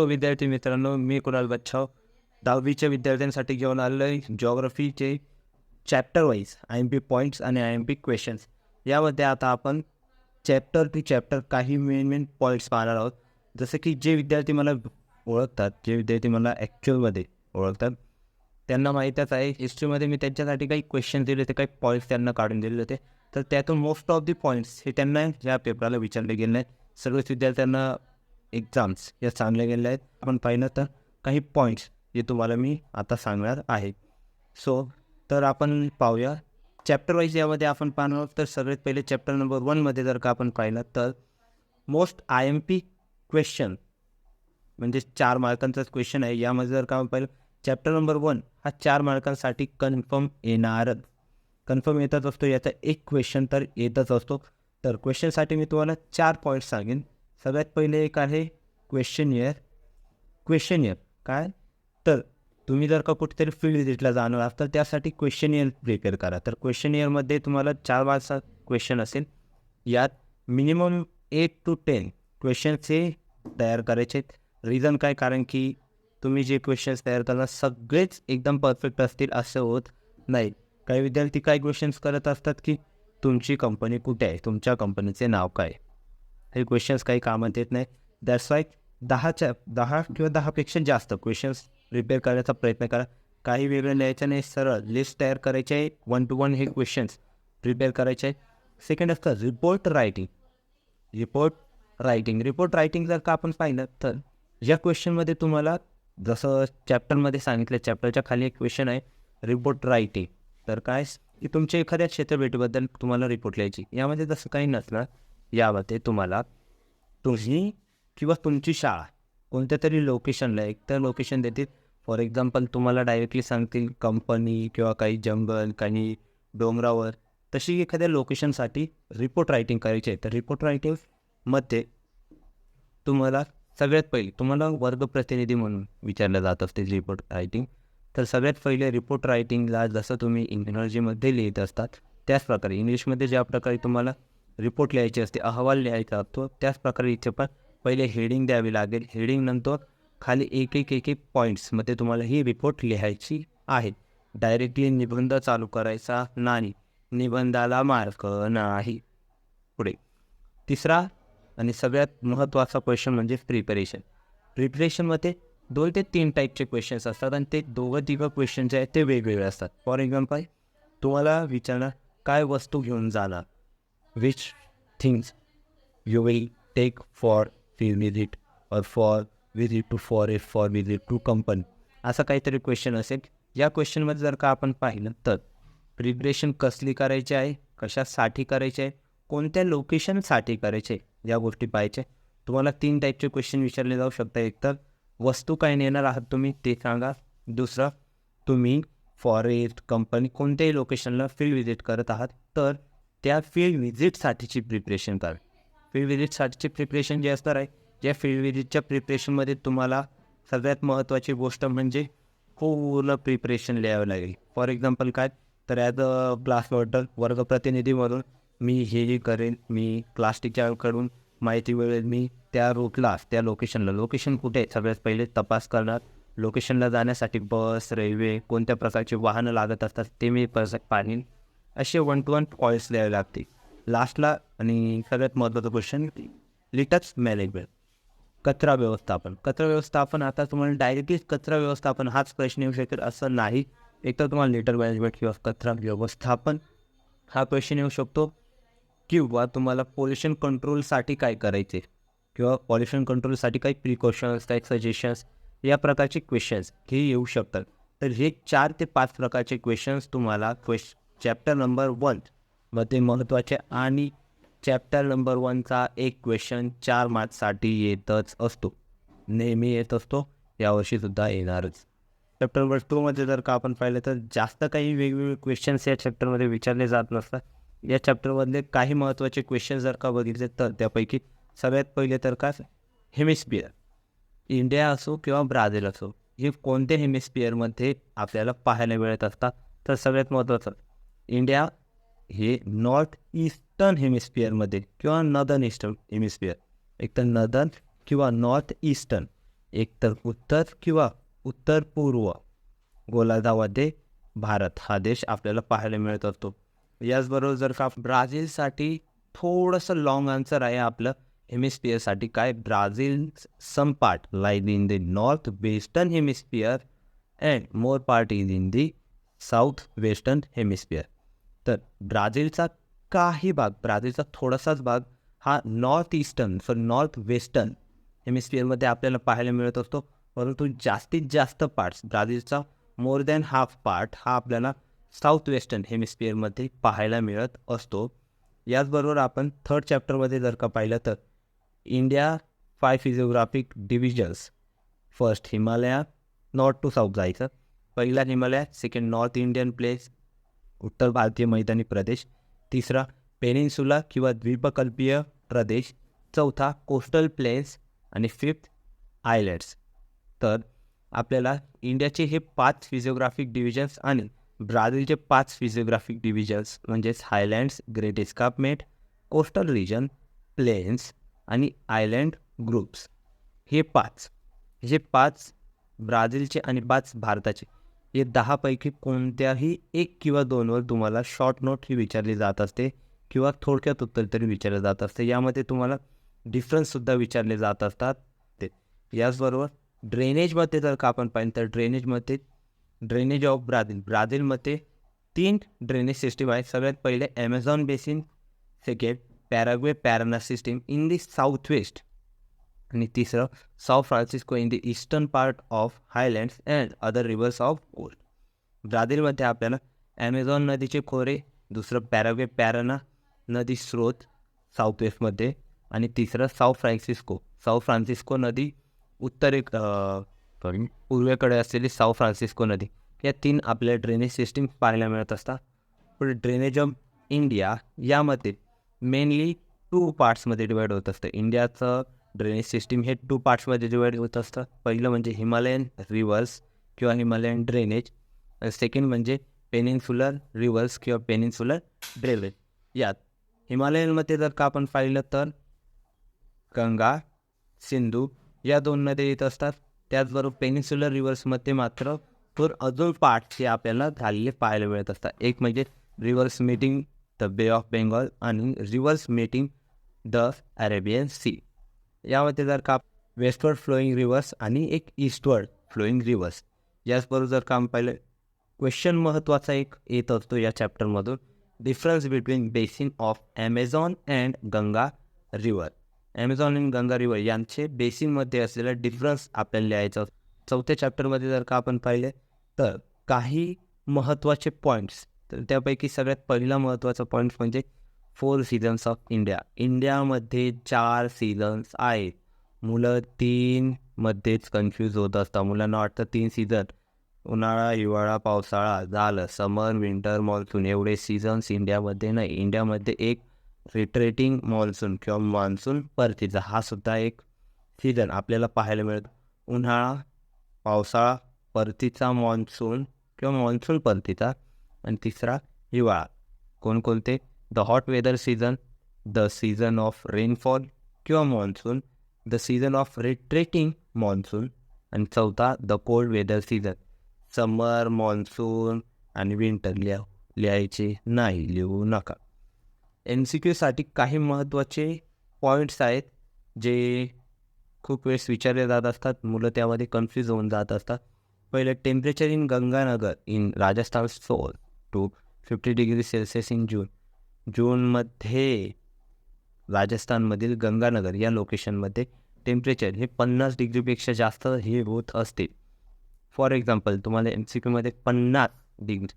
विद्यार्थी मित्रांनो, मी कुणाल बच्छाव 10वीच्या विद्यार्थ्यांसाठी घेऊन आलेलो आहे जिओग्राफीचे चॅप्टर वाईज IMP पॉईंट्स आणि IMP क्वेश्चन्स. यामध्ये आता आपण चॅप्टर टू चॅप्टर काही मेन पॉईंट्स पाहणार आहोत. जसं की जे विद्यार्थी मला ओळखतात, जे विद्यार्थी मला ॲक्च्युअलमध्ये ओळखतात, त्यांना माहीतच आहे हिस्ट्रीमध्ये मी त्यांच्यासाठी काही क्वेश्चन दिले होते, काही पॉईंट्स त्यांना काढून दिले होते. तर त्यातून मोस्ट ऑफ दी पॉईंट्स हे त्यांना या पेपराला विचारले गेले आहेत. सर्वच विद्यार्थ्यांना एक्झाम्स या चांगल्या गेल्या आहेत. आपण पाहिलं तर काही पॉईंट्स जे तुम्हाला मी आता सांगणार आहे. तर आपण पाहूया चॅप्टर वाईज. यामध्ये आपण पाहणार आहोत. तर सगळ्यात पहिले चॅप्टर नंबर 1मध्ये जर का आपण पाहिलं तर मोस्ट IMP क्वेश्चन म्हणजे 4 मार्कांचाच क्वेश्चन आहे. यामध्ये जर का आपण पाहिलं चॅप्टर नंबर 1 हा 4 मार्कांसाठी कन्फर्म येतच असतो. याचा एक क्वेश्चन तर येतच असतो. तर क्वेश्चनसाठी मी तुम्हाला 4 पॉईंट्स सांगेन. सगळ्यात पहिले एक आहे क्वेश्चनियर. काय तर तुम्ही जर का कुठेतरी फील्ड व्हिजिटला जाणार आहात तर त्यासाठी क्वेश्चनियर प्रिपेअर करा. तर क्वेश्चनियरमध्ये तुम्हाला 4 मार्क्सचा क्वेश्चन असेल. यात मिनिमम 8 to 10 क्वेश्चन्स हे तयार करायचे आहेत. रिझन काय, कारण की तुम्ही जे क्वेश्चन्स तयार करणार सगळेच एकदम परफेक्ट असतील असं होत नाही. काही विद्यार्थी काही क्वेश्चन्स करत असतात की तुमची कंपनी कुठे आहे, तुमच्या कंपनीचे नाव काय. हे क्वेश्चन्स काही कामात येत नाही. दॅट्स वाय 10 किंवा 10पेक्षा जास्त क्वेश्चन्स प्रिपेअर करण्याचा प्रयत्न करा. काही वेगळं लिहायचं नाही, सरळ लिस्ट तयार करायची आहे. 1 to 1 हे क्वेश्चन्स प्रिपेअर करायचे आहे. सेकंड असतं रिपोर्ट रायटिंग जर का आपण पाहिलं तर या क्वेश्चनमध्ये तुम्हाला जसं चॅप्टरमध्ये सांगितलं, चॅप्टरच्या खाली एक क्वेश्चन आहे रिपोर्ट रायटिंग. तर काय की तुमच्या एखाद्या क्षेत्रभेटीबद्दल तुम्हाला रिपोर्ट लिहायची. यामध्ये तसं काही नसणार. यामध्ये तुम्हाला तुम्ही किंवा तुमची शाळा कोणत्या तरी लोकेशनला एकतर लोकेशन देतील. फॉर एक्झाम्पल तुम्हाला डायरेक्टली सांगतील कंपनी किंवा काही जंगल, काही डोंगरावर, तशी एखाद्या लोकेशनसाठी रिपोर्ट रायटिंग करायची आहे. तर रिपोर्ट रायटिंगमध्ये तुम्हाला सगळ्यात पहिले तुम्हाला वर्गप्रतिनिधी म्हणून विचारलं जात असते रिपोर्ट रायटिंग. तर सगळ्यात पहिले रिपोर्ट रायटिंगला जसं तुम्ही इंग्रजीमध्ये लिहित असतात त्याच प्रकारे इंग्लिशमध्ये ज्या प्रकारे तुम्हाला रिपोर्ट लिहायचे असते, अहवाल लिहायचा असतो, त्याच प्रकारे इथे पण पहिले हेडिंग द्यावी लागेल. हेडिंगनंतर खाली एक पॉईंट्समध्ये तुम्हाला ही रिपोर्ट लिहायची आहे. डायरेक्टली निबंध चालू करायचा नाही, निबंधाला मार्क नाही. पुढे तिसरा आणि सगळ्यात महत्त्वाचा क्वेश्चन म्हणजे प्रिपरेशनमध्ये 2 ते 3 टाईपचे क्वेश्चन्स असतात आणि ते 2-3 क्वेश्चन जे आहेत ते वेगवेगळे असतात. फॉर एक्झाम्पल तुम्हाला विचारणार काय वस्तू घेऊन जाणार, which things you will take for field visit और for visit to forest, for visit to company, असं काहीतरी क्वेश्चन असेल. या क्वेश्चनमध्ये जर का आपण पाहिलं तर प्रिपरेशन कसली करायची आहे, कशासाठी करायचे आहे, कोणत्या लोकेशनसाठी करायचे, या गोष्टी पाहायचे. तुम्हाला 3 टाईपचे क्वेश्चन विचारले जाऊ शकतात. एक तर वस्तू काय नेणार आहात तुम्ही ते सांगा. दुसरं तुम्ही फॉरेस्ट, कंपनी कोणत्याही लोकेशनला फील्ड व्हिजिट करत आहात तर त्या फील्ड व्हिजिटसाठीची प्रिपरेशन करा. फील्ड व्हिजिटसाठीची प्रिपरेशन जे असणार आहे, या फील्ड व्हिजिटच्या प्रिपरेशनमध्ये तुम्हाला सगळ्यात महत्त्वाची गोष्ट म्हणजे पूर्ण प्रिपरेशन लिहावं लागेल. फॉर एक्झाम्पल काय, तर ॲज अ क्लास मॉनिटर वर्गप्रतिनिधी म्हणून मी हे करेन, मी क्लास टीचरकडून माहिती मिळेल, मी त्या रूटला, त्या लोकेशन कुठे आहे सगळ्यात पहिले तपास करणार. लोकेशनला जाण्यासाठी बस, रेल्वे, कोणत्या प्रकारचे वाहनं लागत असतात ते मी पाहीन. असे 1 to 1 पॉईंट्स लिहावे लागतील. लास्टला आणि सगळ्यात महत्त्वाचा क्वेश्चन लिटर्स मॅनेजमेंट, कचरा व्यवस्थापन. आता तुम्हाला डायरेक्टली कचरा व्यवस्थापन हाच प्रश्न येऊ शकेल असं नाही. एकतर तुम्हाला लिटर मॅनेजमेंट किंवा कचरा व्यवस्थापन हा क्वेश्चन येऊ शकतो, किंवा तुम्हाला पोल्युशन कंट्रोलसाठी काय करायचे किंवा पॉल्युशन कंट्रोलसाठी काही प्रिकॉशन्स, काही सजेशन्स, या प्रकारचे क्वेश्चन्स हे येऊ शकतात. तर हे 4 ते 5 प्रकारचे क्वेश्चन्स तुम्हाला चॅप्टर नंबर 1 मध्ये महत्त्वाचे, आणि चॅप्टर नंबर 1चा एक क्वेश्चन 4 मार्क्ससाठी येतच असतो, नेहमी येत असतो, यावर्षीसुद्धा येणारच. चॅप्टर नंबर 2मध्ये जर का आपण पाहिलं तर जास्त काही वेगवेगळे क्वेश्चन्स या चॅप्टरमध्ये विचारले जात नसतात. या चॅप्टरमधले काही महत्त्वाचे क्वेश्चन जर का बघितले तर त्यापैकी सगळ्यात पहिले तर का हेमिस्फिअर, इंडिया असो किंवा ब्राझील असो, हे कोणत्या हेमिस्फिअरमध्ये आपल्याला पाहायला मिळत असतात. तर सगळ्यात महत्त्वाचं इंडिया हे नॉर्थ ईस्टर्न हेमिस्फिअरमध्ये किंवा नॉर्दर्न ईस्टर्न हेमिस्फिअर, एक तर नॉर्दर्न किंवा नॉर्थ ईस्टर्न एकतर उत्तर किंवा उत्तर पूर्व गोलार्धामध्ये भारत हा देश आपल्याला पाहायला मिळत असतो. याचबरोबर जर का ब्राझीलसाठी थोडंसं लॉंग आन्सर आहे आपलं हेमिस्फिअरसाठी. काय, Brazil some part lies in the north western hemisphere and more part is in the south western hemisphere. तर ब्राझीलचा काही भाग, ब्राझीलचा थोडासाच भाग हा नॉर्थ वेस्टर्न हेमिस्फिअरमध्ये आपल्याला पाहायला मिळत असतो. परंतु जास्तीत जास्त पार्ट्स ब्राझीलचा मोर दॅन हाफ पार्ट हा आपल्याला साऊथ वेस्टर्न हेमिस्फिअरमध्ये पाहायला मिळत असतो. याचबरोबर आपण थर्ड चॅप्टरमध्ये जर का पाहिलं तर India 5 physiographic divisions. First Himalaya, north to south जायचं. पहिला Himalaya, second north Indian place, उत्तर भारतीय मैदानी प्रदेश, तिसरा पेनिन्सुला किंवा द्वीपकल्पीय प्रदेश, चौथा कोस्टल प्लेन्स आणि फिफ्थ आयलँड्स. तर आपल्याला इंडियाचे हे 5 फिजिओग्राफिक डिव्हिजन्स आणि ब्राझीलचे 5 फिजिओग्राफिक डिव्हिजन्स म्हणजेच highlands, great escarpment, coastal region, plains आणि आयलँड ग्रुप्स, हे 5 ब्राझीलचे आणि 5 भारताचे. हे 10पैकी कोणत्याही 1 किंवा 2वर तुम्हाला शॉर्ट नोट ही विचारली जात असते किंवा थोडक्यात उत्तर तरी विचारले जात असते. यामध्ये तुम्हाला डिफरन्ससुद्धा विचारले जात असतात. याचबरोबर ड्रेनेजमध्ये जर का आपण पाहिलं तर ड्रेनेज ऑफ ब्राझीलमध्ये 3 ड्रेनेज सिस्टीम आहेत. सगळ्यात पहिले Amazon basin, second Paraguay Parana system in the south west आणि तिसरं south Francisco in the eastern part of highlands and other rivers of old. ब्राझीलमध्ये आपल्याला ॲमेझॉन नदीचे खोरे, दुसरं पॅराग्वे पॅराना नदी स्रोत साऊथ वेस्टमध्ये आणि तिसरं साऊथ फ्रान्सिस्को नदी पूर्वेकडे असलेली साऊथ फ्रान्सिस्को नदी. या 3 आपल्या ड्रेनेज सिस्टीम पाहायला मिळत असतात. पण ड्रेनेज ऑफ इंडिया यामध्ये मेनली 2 पार्ट्समध्ये डिवाईड होत असतं. इंडियाचं ड्रेनेज सिस्टीम हे 2 पार्ट्समध्ये डिवाईड होत असतं. पहिलं म्हणजे हिमालयन रिव्हर्स किंवा हिमालयन ड्रेनेज, सेकंड म्हणजे पेनिन्सुलर रिव्हर्स किंवा पेनिन्सुलर ड्रेनेज. यात हिमालयनमध्ये जर का आपण पाहिलं तर गंगा, सिंधू या 2 नद्या येत असतात. त्याचबरोबर पेनिन्सुलर रिव्हर्समध्ये मात्र तर अजून पार्ट्स हे आपल्याला झालेले पाहायला मिळत असतात. एक म्हणजे rivers meeting the bay of Bengal आणि rivers meeting the Arabian sea. यामध्ये जर का वेस्टवर्ड फ्लोईंग रिव्हर्स आणि एक ईस्टवर्ड फ्लोईंग रिव्हर्स. याचबरोबर जर का आपण पाहिलं क्वेश्चन महत्त्वाचा एक येत असतो या चॅप्टरमधून, difference between basin of Amazon and Ganga river. Amazon आणि गंगा रिव्हर यांचे बेसिनमध्ये असलेला डिफरन्स आपल्याला लिहायचा. चौथ्या चॅप्टरमध्ये जर का आपण पाहिले तर काही महत्त्वाचे पॉईंट्स, तर त्यापैकी सगळ्यात पहिला महत्त्वाचा पॉईंट म्हणजे 4 सीझन्स ऑफ इंडिया. इंडियामध्ये 4 सीझन्स आहेत. मुलं 3 मध्येच कन्फ्यूज होत असतात. मुलांना वाटतं 3 सीझन, उन्हाळा, हिवाळा, पावसाळा झालं, समर, विंटर, मान्सून, एवढे सीझन्स इंडियामध्ये नाही. इंडियामध्ये एक रिट्रेटिंग मान्सून किंवा मान्सून परतीचा हा सुद्धा एक सीझन आपल्याला पाहायला मिळतो. उन्हाळा, पावसाळा, परतीचा मान्सून किंवा मान्सून परतीचा आणि तिसरा हिवाळा. कोणकोणते? The hot weather season, the season of rainfall किंवा monsoon, the season of retreating monsoon आणि चौथा the cold weather season. Summer, monsoon आणि विंटर लिहायचे नाही, लिहू नका. MCQसाठी काही महत्त्वाचे पॉईंट्स आहेत जे खूप वेळेस विचारले जात असतात. मुलं त्यामध्ये कन्फ्यूज होऊन जात असतात. पहिलं, temperature in Ganganagar in Rajasthan soars to 50 degree Celsius in June. जूनमध्ये राजस्थानमधील गंगानगर या लोकेशनमध्ये टेम्परेचर हे 50 डिग्रीपेक्षा जास्त हे होत असते. फॉर एक्झाम्पल, तुम्हाला MCQमध्ये 50 डिग्री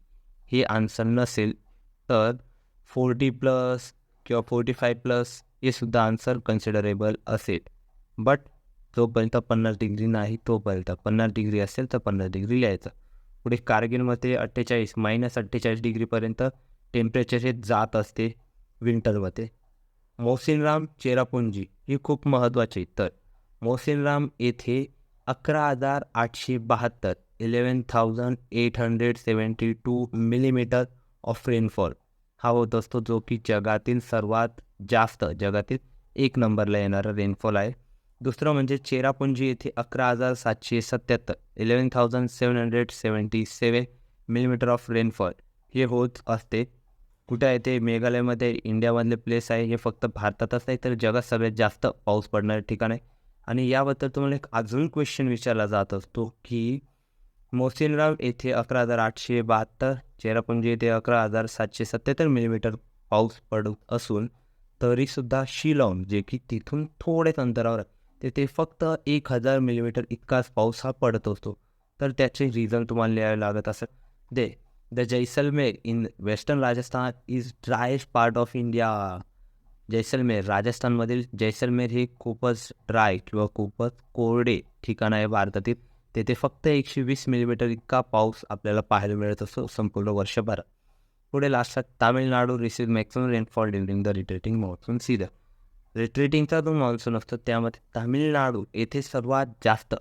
हे आन्सर नसेल तर 40+ किंवा 45+ हे सुद्धा आन्सर कन्सिडरेबल असेल. बट जोपर्यंत 50 डिग्री नाही तोपर्यंत 50 डिग्री असेल तर 50 डिग्री लिहायचं. पुढे कारगिलमध्ये -48 डिग्रीपर्यंत टेम्परेचर हे जात असते विंटरमध्ये. मौसिनराम, चेरापुंजी ही खूप महत्त्वाची. तर मौसिनराम येथे 11,872 11,872 मिलीमीटर ऑफ रेनफॉल हा होत असतो, जो की जगातील सर्वात जास्त, जगातील 1 नंबरला येणारा रेनफॉल आहे. दुसरं म्हणजे चेरापुंजी येथे 11,777 11,777 मिलीमीटर ऑफ रेनफॉल हे होत असते. कुठे आहे ते? मेघालयमध्ये. इंडियामधले प्लेस आहे. हे फक्त भारतातच नाही तर जगात सगळ्यात जास्त पाऊस पडणारे ठिकाण आहे. आणि याबद्दल तुम्हाला एक अजून क्वेश्चन विचारला जात असतो की मोसिनराम येथे 11,872, चेरापुंजी येथे 11,777 मिलीमीटर पाऊस पडत असून तरीसुद्धा शिलाँग जे की तिथून थोडेच अंतरावर आहे, तिथे फक्त 1,000 मिलीमीटर इतकाच पाऊस हा पडत असतो. तर त्याचे रिझन तुम्हाला लिहावे लागत असेल. The Jaisalmer in western Rajasthan is driest part of India. Jaisalmer, राजस्थानमधील जैसलमेर हे खूपच ड्राय किंवा खूपच कोरडे ठिकाण आहे भारतातील. तेथे फक्त 120 मिलीमीटर इतका पाऊस आपल्याला पाहायला मिळत असतो संपूर्ण वर्षभरात. पुढे लास्टात Tamil Nadu receive maximum rainfall during the retreating monsoon season. रिट्रेटिंगचा जो मान्सून असतो त्यामध्ये तामिळनाडू येथे सर्वात जास्त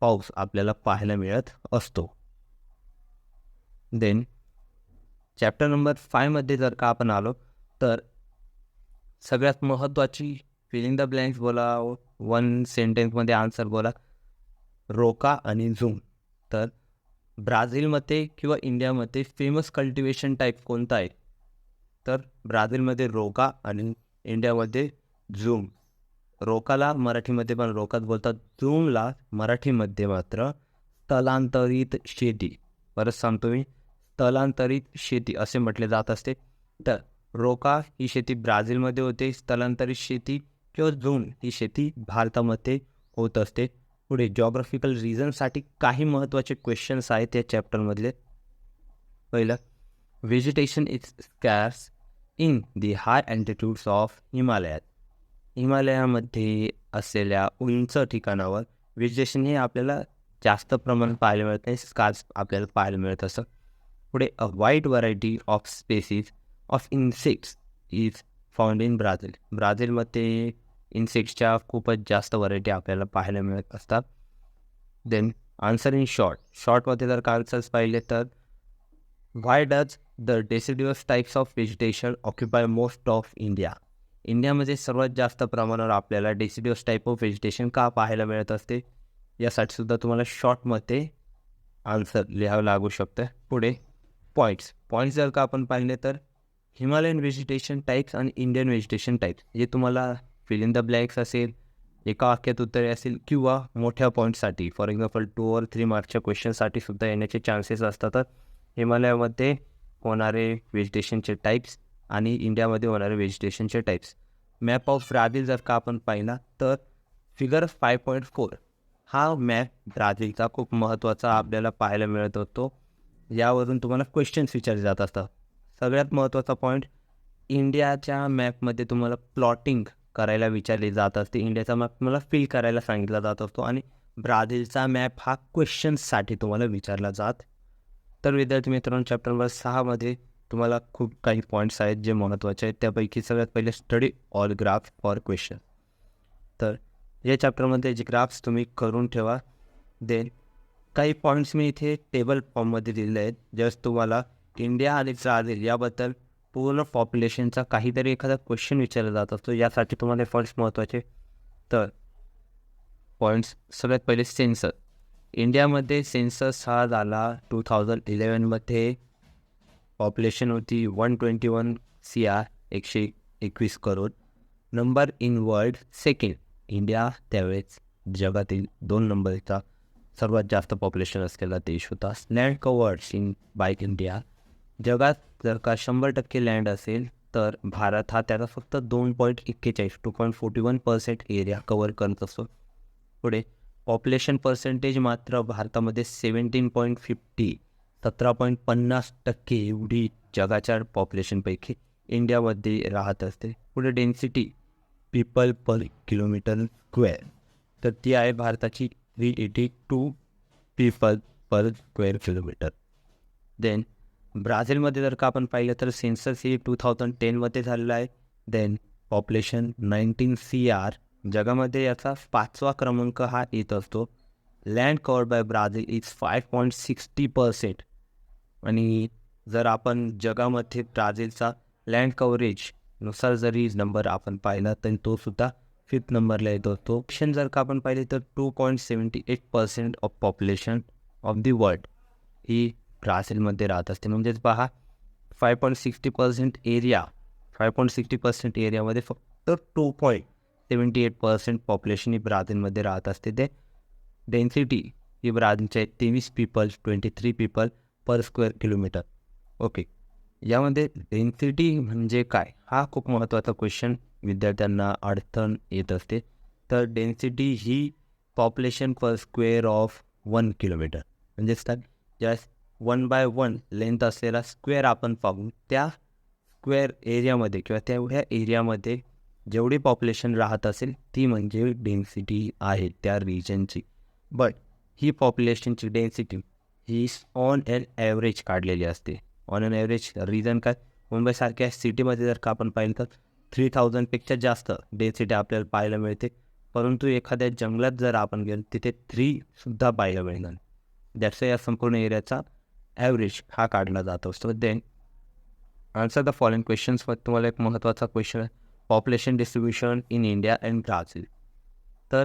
पाऊस आपल्याला पाहायला मिळत असतो. देन चॅप्टर नंबर 5मध्ये जर का आपण आलो तर सगळ्यात महत्त्वाची फिलिंग द ब्लँक्स बोला, 1 सेंटेन्समध्ये आन्सर बोला. रोका आणि झूम. तर ब्राझीलमध्ये किंवा इंडियामध्ये फेमस कल्टिवेशन टाईप कोणता आहे? तर ब्राझीलमध्ये रोका आणि इंडियामध्ये झूम. रोकाला मराठीमध्ये पण रोकाच बोलतात. झूमला मराठीमध्ये मात्र स्थलांतरित शेती. परत सांगतो मी, स्थलांतरित शेती असे म्हटले जात असते. तर रोका ही शेती ब्राझीलमध्ये होते, स्थलांतरित शेती किंवा झूम ही शेती भारतामध्ये होत असते. पुढे जॉग्राफिकल रिझनसाठी काही महत्त्वाचे क्वेश्चन्स आहेत या चॅप्टरमधले. पहिलं, vegetation is scarce in the high altitudes of हिमालयात. हिमालयामध्ये असलेल्या उंच ठिकाणावर व्हेजिटेशन हे आपल्याला जास्त प्रमाणात पाहायला मिळत नाही, स्कार्स आपल्याला पाहायला मिळत असतं. पुढे, अ wide variety of species of insects is found in Brazil. ब्राझीलमध्ये इन्सेक्ट्सच्या खूपच जास्त व्हरायटी आपल्याला पाहायला मिळत असतात. देन आन्सर इन शॉर्टमध्ये जर का आन्सर्स पाहिले तर why does the deciduous types of vegetation occupy most of India. इंडियामध्ये सर्वात जास्त प्रमाणावर आपल्याला डेसिडियस टाईप ऑफ व्हेजिटेशन का पाहायला मिळत असते, यासाठी सुद्धा तुम्हाला शॉर्टमध्ये आन्सर लिहावं लागू शकतं. पुढे पॉईंट्स जर का आपण पाहिले तर हिमालयन व्हेजिटेशन टाईप्स आणि इंडियन व्हेजिटेशन टाईप्स हे तुम्हाला फिल इन द ब्लँक्स असेल, एका वाक्यात उत्तरे असेल किंवा मोठ्या पॉईंटसाठी फॉर एक्झाम्पल 2 और 3 मार्कच्या क्वेश्चनसाठी सुद्धा येण्याचे चान्सेस असतात. हिमालयामध्ये होणारे व्हेजिटेशनचे टाईप्स आणि इंडियामध्ये होणारे व्हेजिटेशनचे टाईप्स. मॅप ऑफ ब्राझील जर का आपण पाहिला तर फिगर 5.4 हा मॅप ब्राझीलचा खूप महत्त्वाचा आपल्याला पाहायला मिळत होतो. यावरून तुम्हाला क्वेश्चन्स विचारले जात असतात. सगळ्यात महत्त्वाचा पॉईंट, इंडियाच्या मॅपमध्ये तुम्हाला प्लॉटिंग करायला विचारले जात असते. इंडियाचा मॅप तुम्हाला फिल करायला सांगितला जात असतो आणि ब्राझीलचा मॅप हा क्वेश्चन्ससाठी तुम्हाला विचारला जात. तर विद्यार्थी मित्रांनो, चॅप्टर नंबर 6मध्ये तुम्हाला खूप काही पॉईंट्स आहेत जे महत्त्वाचे आहेत. त्यापैकी सगळ्यात पहिले study all graph for question. तर या चॅप्टरमध्ये जे ग्राफ्स तुम्ही करून ठेवा. देन काही पॉईंट्स मी इथे टेबल फॉर्ममध्ये दिलेले आहेत. जस्ट तुम्हाला इंडिया आणि ब्राझील याबद्दल पूर्ण पॉप्युलेशनचा काहीतरी एखादा क्वेश्चन विचारला जात असतो, यासाठी तुम्हाला पॉईंट्स महत्त्वाचे. तर पॉईंट्स सगळ्यात पहिले सेन्सस. इंडियामध्ये सेन्सस हा झाला 2011मध्ये. पॉप्युलेशन होती 121 CR, 121 crore. Number in world second. India त्यावेळेस जगातील 2 नंबरचा सर्वात जास्त पॉप्युलेशन असलेला देश होता. Land coverts in by India. जगात जर का 100% लँड असेल तर भारत हा त्याचा फक्त 2.41 2.41% एरिया कवर करत असतो. पुढे पॉप्युलेशन पर्सेंटेज मात्र भारतामध्ये 17.50 17.50% एवढी जगाच्या पॉप्युलेशनपैकी इंडियामध्ये राहत असते. पुढे density people per kilometre square, तर ती आहे भारताची 382 people per square kilometre. Then ब्राझीलमध्ये जर का आपण पाहिलं तर सेन्सस ही 2010मध्ये झालेलं आहे. देन पॉप्युलेशन 19 CR, जगामध्ये याचा 5वा क्रमांक हा येत असतो. Land covered by Brazil is 5.60%. आणि जर आपण जगामध्ये ब्राझीलचा लँड कव्हरेज नुसार जरी नंबर आपण पाहिला तर तो सुद्धा 5th नंबरला येतो तो क्वेश्चन. जर का आपण पाहिले तर 2.78% of population of the world ही ब्राझीलमध्ये राहत असते. म्हणजेच पहा 5.60% एरिया, 5.60% एरियामध्ये फक्त 2.78% पॉप्युलेशन ही ब्राझीलमध्ये राहत असते. ते डेन्सिटी ही ब्राझीलच्या 23 people per square kilometre. Okay, यामध्ये डेन्सिटी म्हणजे काय हा खूप महत्त्वाचा क्वेश्चन विद्यार्थ्यांना अडचण येत असते. तर density he population per square of 1 kilometre. म्हणजेच काय, ज्या 1/1 लेंथ असलेला स्क्वेअर आपण पाहू त्या स्क्वेअर एरियामध्ये किंवा तेवढ्या एरियामध्ये जेवढी पॉप्युलेशन राहत असेल ती म्हणजे डेन्सिटी आहे त्या रिजनची. बट ही पॉप्युलेशनची डेन्सिटी ही ऑन एन ॲव्हरेज काढलेली असते. ऑन एन ॲव्हरेज रिझन काय, मुंबईसारख्या सिटीमध्ये जर का आपण पाहिलं तर 3000पेक्षा जास्त डेन्सिटी आपल्याला पाहायला मिळते. परंतु एखाद्या जंगलात जर आपण गेलो तिथे 3सुद्धा पाहायला मिळणार. दॅट्स या संपूर्ण एरियाचा ॲव्हरेज हा काढला जात असतो. देन आन्सर द फॉलोइंग क्वेश्चन्समध्ये तुम्हाला एक महत्त्वाचा क्वेश्चन आहे, population distribution in India and Brazil. तर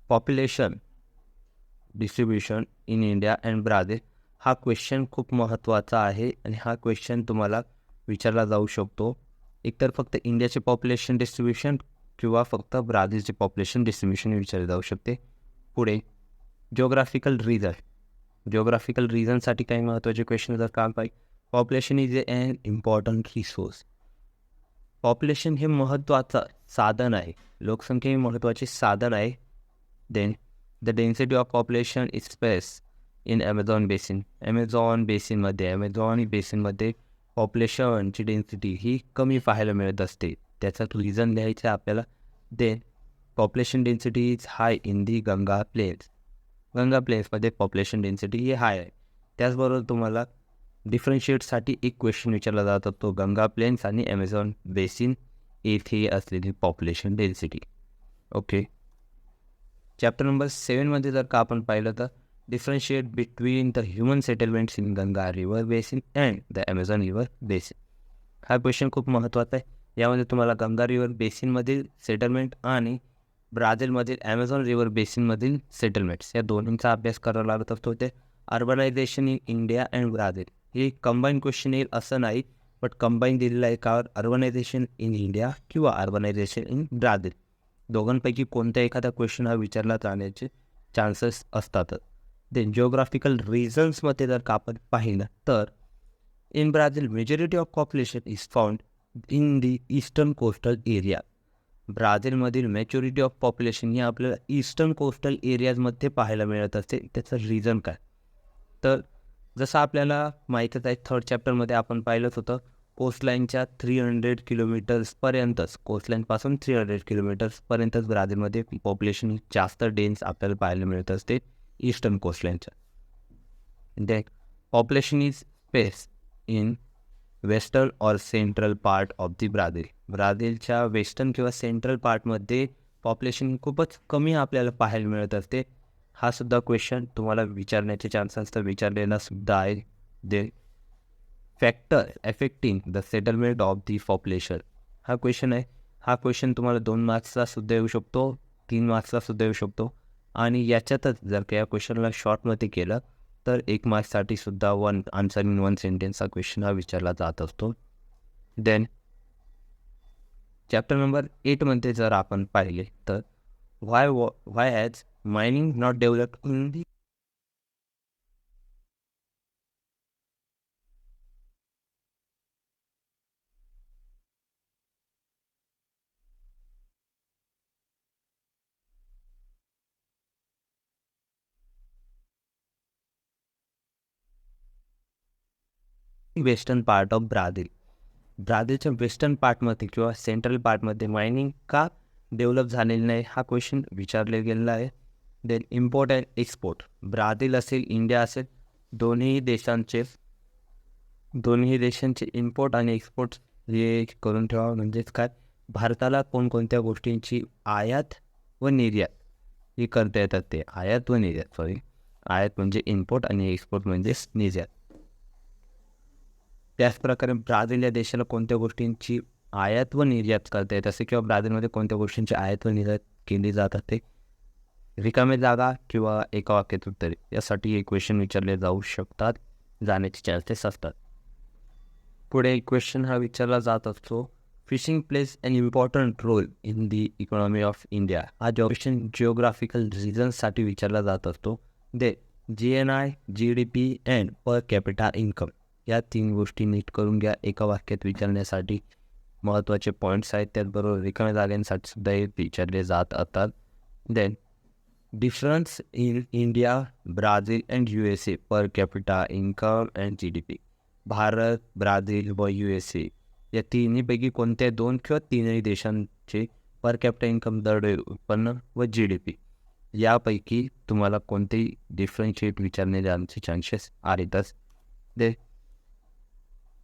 population distribution in India and Brazil हा क्वेश्चन खूप महत्त्वाचा आहे आणि हा क्वेश्चन तुम्हाला विचारला जाऊ शकतो. एकतर फक्त इंडियाचे पॉप्युलेशन डिस्ट्रीब्युशन किंवा फक्त ब्राझीलचे पॉप्युलेशन डिस्ट्रीब्युशन विचारले जाऊ शकते. पुढे जिओग्राफिकल रिझनसाठी काही महत्त्वाचे क्वेश्चन जर का पाहिजे, population is an important resource. Population हे महत्त्वाचं साधन आहे, लोकसंख्या ही महत्त्वाचे साधन आहे. Then the density of population is sparse in Amazon basin. Amazon बेसिनमध्ये पॉप्युलेशनची डेन्सिटी ही कमी पाहायला मिळत असते. त्याचं रिझन लिहायचं आहे आपल्याला. देन population density is high in the Ganga प्लेन्समध्ये पॉप्युलेशन डेन्सिटी ही हाय आहे. त्याचबरोबर तुम्हाला डिफरन्शिएटसाठी एक क्वेश्चन विचारला जातो, तो गंगा प्लेन्स आणि ॲमेझॉन बेसिन येथे असलेली population density. Okay, chapter number 7मध्ये जर का आपण पाहिलं तर differentiate between the human settlements in Ganga river basin and the Amazon river basin. हा क्वेश्चन खूप महत्त्वाचा आहे. यामध्ये तुम्हाला गंगा रिव्हर बेसिनमधील सेटलमेंट आणि ब्राझीलमधील ॲमेझॉन रिव्हर बेसिनमधील सेटलमेंट्स या दोन्हींचा अभ्यास करावा लागत असतो. ते urbanisation in India and Brazil हे कंबाईन क्वेश्चन येईल असं नाही, बट कंबाईन दिलेलं आहे का अर्बनायझेशन इन इंडिया किंवा अर्बनायझेशन इन ब्राझील, दोघांपैकी कोणत्या एखादा क्वेश्चन हा विचारला जाण्याचे चान्सेस असतातच. देन जिओग्राफिकल रिझन्समध्ये जर का आपण पाहिलं तर in Brazil majority of population is found in the eastern coastal area. ब्राझीलमधील मॅच्युरिटी ऑफ पॉप्युलेशन ही आपल्याला ईस्टर्न कोस्टल एरियाजमध्ये पाहायला मिळत असते. त्याचं रिझन काय, तर जसं आपल्याला माहीतच आहे 3rd चॅप्टरमध्ये आपण पाहिलंच होतं, कोस्टलाईनच्या 300 किलोमीटर्सपर्यंतच, कोस्टलाईनपासून 300 किलोमीटर्सपर्यंतच ब्राझीलमध्ये पॉप्युलेशन जास्त डेन्स आपल्याला पाहायला मिळत असते ईस्टर्न कोस्टलाईनच्या. Then population is sparse in western और central part of the Brazil. ब्राझीलच्या वेस्टर्न किंवा सेंट्रल पार्टमध्ये पॉप्युलेशन खूपच कमी आपल्याला पाहायला मिळत असते. हा सुद्धा क्वेश्चन तुम्हाला विचारण्याचे चान्सेस तर विचारलेला सुद्धा आहे. The factor affecting the settlement of the population हा क्वेश्चन आहे. हा क्वेश्चन तुम्हाला 2 मार्क्सला सुद्धा येऊ शकतो, 3 मार्क्सला सुद्धा येऊ शकतो. आणि याच्यातच जर का या क्वेश्चनला शॉर्टमध्ये केलं तर 1 मार्क्ससाठी सुद्धा आन्सर इन 1 सेंटेन्स हा क्वेश्चन हा विचारला जात असतो. देन चॅप्टर नंबर 8मध्ये जर आपण पाहिले तर why has mining not developed in the western part of Brazil. ब्राझीलच्या वेस्टर्न पार्टमध्ये किंवा सेंट्रल पार्टमध्ये मायनिंग का डेव्हलप झालेलं नाही हा क्वेश्चन विचारले गेलेला आहे. Then import and export, Brazil असेल इंडिया असेल दोन्ही देशांचे इम्पोर्ट आणि एक्सपोर्ट हे करून ठेवा. म्हणजेच काय, भारताला कोणकोणत्या गोष्टींची आयात व निर्यात ही करता येतात. ते आयात म्हणजे इम्पोर्ट आणि एक्सपोर्ट म्हणजेच निर्यात. त्याचप्रकारे ब्राझील या देशाला कोणत्या गोष्टींची आयात व निर्यात करता येत असे किंवा ब्राझीलमध्ये कोणत्या गोष्टींची आयात व निर्यात केली जातात ते रिकामे जागा किंवा एका वाक्यात उत्तरे यासाठी एक क्वेश्चन विचारले जाऊ शकतात, जाण्याचे चान्सेस असतात. पुढे एक क्वेश्चन हा विचारला जात असतो, fishing plays an important role in the economy of India. हा क्वेश्चन जिओग्राफिकल रिझन्ससाठी विचारला जात असतो. The GNI, GDP and per capita income या 3 गोष्टी नीट करून घ्या. एका वाक्यात विचारण्यासाठी महत्त्वाचे पॉईंट्स आहेत, त्याचबरोबर रिकाम्या जागांसाठी सुद्धा हे विचारले जात असतात. Then difference in India, Brazil and USA per capita income and GDP. Bharat, Brazil व USA या तिन्हीपैकी कोणत्या 2 किंवा 3ही देशांचे पर कॅपिटा इन्कम दर उत्पन्न व GDP यापैकी तुम्हाला कोणतेही डिफरन्शिएट विचारणे जाण्याचे चान्सेस आहेतच. दे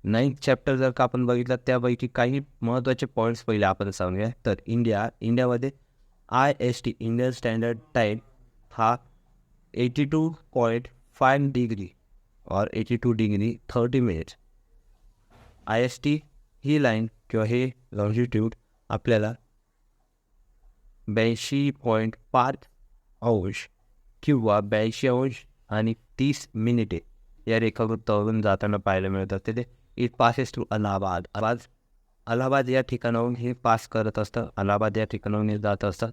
9th चॅप्टर जर का आपण बघितलं त्यापैकी काही महत्त्वाचे पॉईंट्स पहिले आपण सांगूया. तर इंडियामध्ये IST इंडियन स्टँडर्ड टाईम हा 82.5 डिग्री और 82 डिग्री 30 मिनिट्स. IST ही लाईन किंवा हे लॉंजिट्यूड आपल्याला 82.5 अंश किंवा 82 अंश आणि 30 मिनिटे या रेखावृत्तावरून जाताना पाहायला मिळत असते. ते इट पासेस टू अलाहाबाद या ठिकाणाहून हे पास करत असतं. अलाहाबाद या ठिकाणाहून हे जात असतं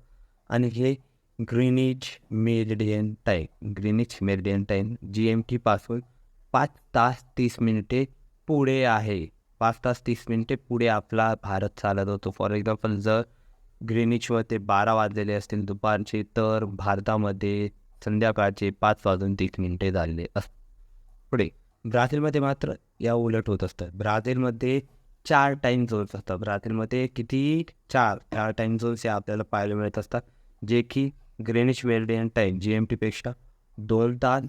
आणि हे ग्रीनिच मेरिडियन टाईम GMT पासून 5 तास 30 मिनिटे पुढे आहे. 5 तास 30 मिनिटे पुढे आपला भारत चालत होतो. फॉर एक्झाम्पल जर ग्रीनिचमध्ये 12 वाजलेले असतील दुपारचे, तर भारतामध्ये संध्याकाळचे 5 वाजून 30 मिनिटे झालेले असतात. पुढे ब्राझीलमध्ये मात्र या उलट होत असतं. ब्राझीलमध्ये 4 टाईम झोन्स असतात. ब्राझीलमध्ये किती 4 टाईम झोन्स हे आपल्याला पाहायला मिळत असतात, जे की ग्रीनिच मेरिडियन टाईम GMT पेक्षा 2 तास,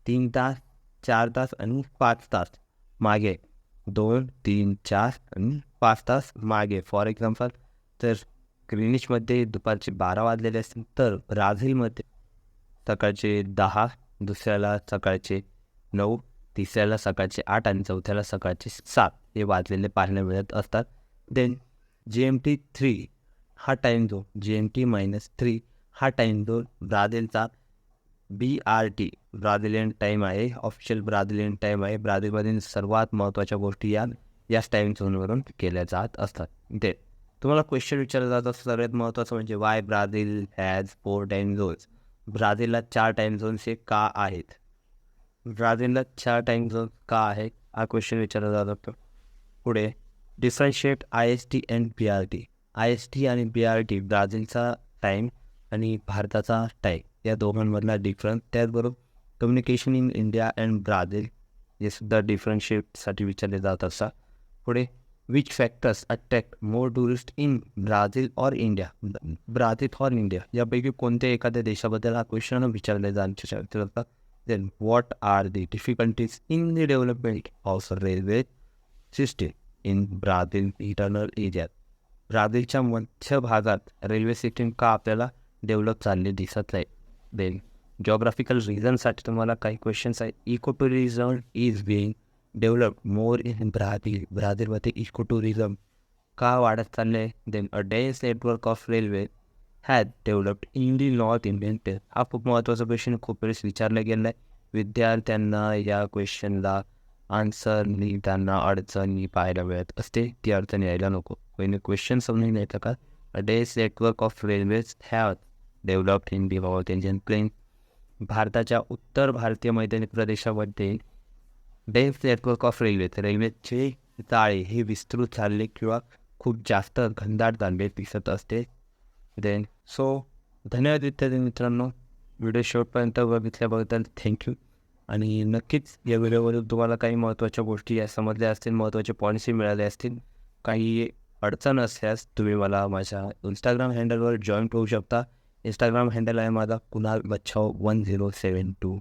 3 तास, 4 तास आणि 5 तास मागे. 2, 3, 4 आणि 5 तास मागे. फॉर एक्झाम्पल तर ग्रीनिचमध्ये दुपारचे 12 वाजलेले असतील, तर ब्राझीलमध्ये सकाळचे 10, दुसऱ्याला सकाळचे 9, तिसऱ्याला सकाळचे 8 आणि चौथ्याला सकाळचे 7 हे वाजलेले पाहायला मिळत असतात. देन GMT3 हा टाईम झोन, GMT-3 हा टाईम झोन ब्राझीलचा BRT ब्राझिलियन टाईम आहे, ऑफिशियल ब्राझिलियन टाईम आहे. ब्राझीलमधील सर्वात महत्त्वाच्या गोष्टी याच टाईम झोनवरून केल्या जात असतात. ते तुम्हाला क्वेश्चन विचारला जात असतं सगळ्यात महत्त्वाचं म्हणजे Y Brazil has 4 time zones. ब्राझीलला 4 टाईम झोन्स हे का आहेत? ब्राझीलला 4 टाईम झोन का आहे हा क्वेश्चन विचारला जात असतो. पुढे differentiate IST and BRT. IST आणि BRT ब्राझीलचा टाईम आणि भारताचा टाईम या दोघांमधला डिफरन्स, त्याचबरोबर communication in India and Brazil हे सुद्धा डिफरन्शिएटसाठी विचारले जात असतात. पुढे which factors attract more tourist in Brazil और इंडिया. ब्राझील और इंडिया यापैकी कोणत्या एखाद्या देशाबद्दल हा क्वेश्चन विचारले जाण्याचे चान्सेस असतात. Then what are the difficulties in the development of railway system in Brazil internal एरियात. ब्राझीलच्या मध्य भागात रेल्वे सिस्टीम का आपल्याला डेव्हलप झालेली दिसत नाही. देन जॉग्राफिकल रिझनसाठी तुम्हाला काही क्वेश्चन्स आहेत. Eco tourism is being develop more in Brazil. ब्राझीलमध्ये इको टुरिझम का वाढत चालले आहे. Then a dense network of railway has developed in the north Indian tell. हा खूप महत्त्वाचा क्वेश्चन खूप वेळेस विचारला गेला आहे. विद्यार्थ्यांना या क्वेश्चनला आन्सर लिहिताना अडचणी पाहायला मिळत असते, ती अडचण यायला नको. पहिले क्वेश्चन समजून घ्यायचं का. A dense network of railways have developed in the north Indian plain. भारताच्या उत्तर भारतीय मैदानी प्रदेशामध्ये डेन्स नेटवर्क ऑफ रेल्वेचे जाळे हे विस्तृत झाले किंवा खूप जास्त घनदाट झाले दिसत असते. देन धन्यवाद विद्यार्थी मित्रांनो, व्हिडिओ शेवटपर्यंत बघितल्याबद्दल थँक्यू. आणि नक्कीच या व्हिडिओमधून तुम्हाला काही महत्त्वाच्या गोष्टी या समजल्या असतील, महत्त्वाचे पॉईंट्सही मिळाले असतील. काही अडचण असल्यास तुम्ही मला माझ्या इंस्टाग्राम हँडलवर जॉईन होऊ शकता. इंस्टाग्राम हँडल आहे माझा कुणाल बच्छाव 1072.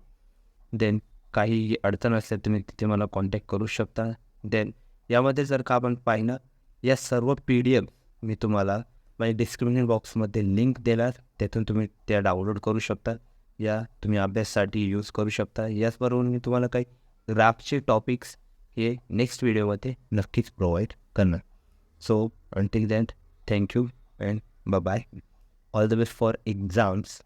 देन काही अडचण असल्यास तुम्ही तिथे मला कॉन्टॅक्ट करू शकता. देन यामध्ये जर का आपण पाहिलं, या सर्व PDF मी तुम्हाला माझ्या डिस्क्रिप्शन बॉक्समध्ये लिंक देणार, त्यातून तुम्ही त्या डाउनलोड करू शकता. या तुम्ही अभ्यासासाठी यूज करू शकता. याचबरोबर मी तुम्हाला काही ग्राफचे टॉपिक्स हे नेक्स्ट व्हिडिओमध्ये नक्कीच प्रोव्हाइड करणार. So until that thank you and bye. All the best for exams.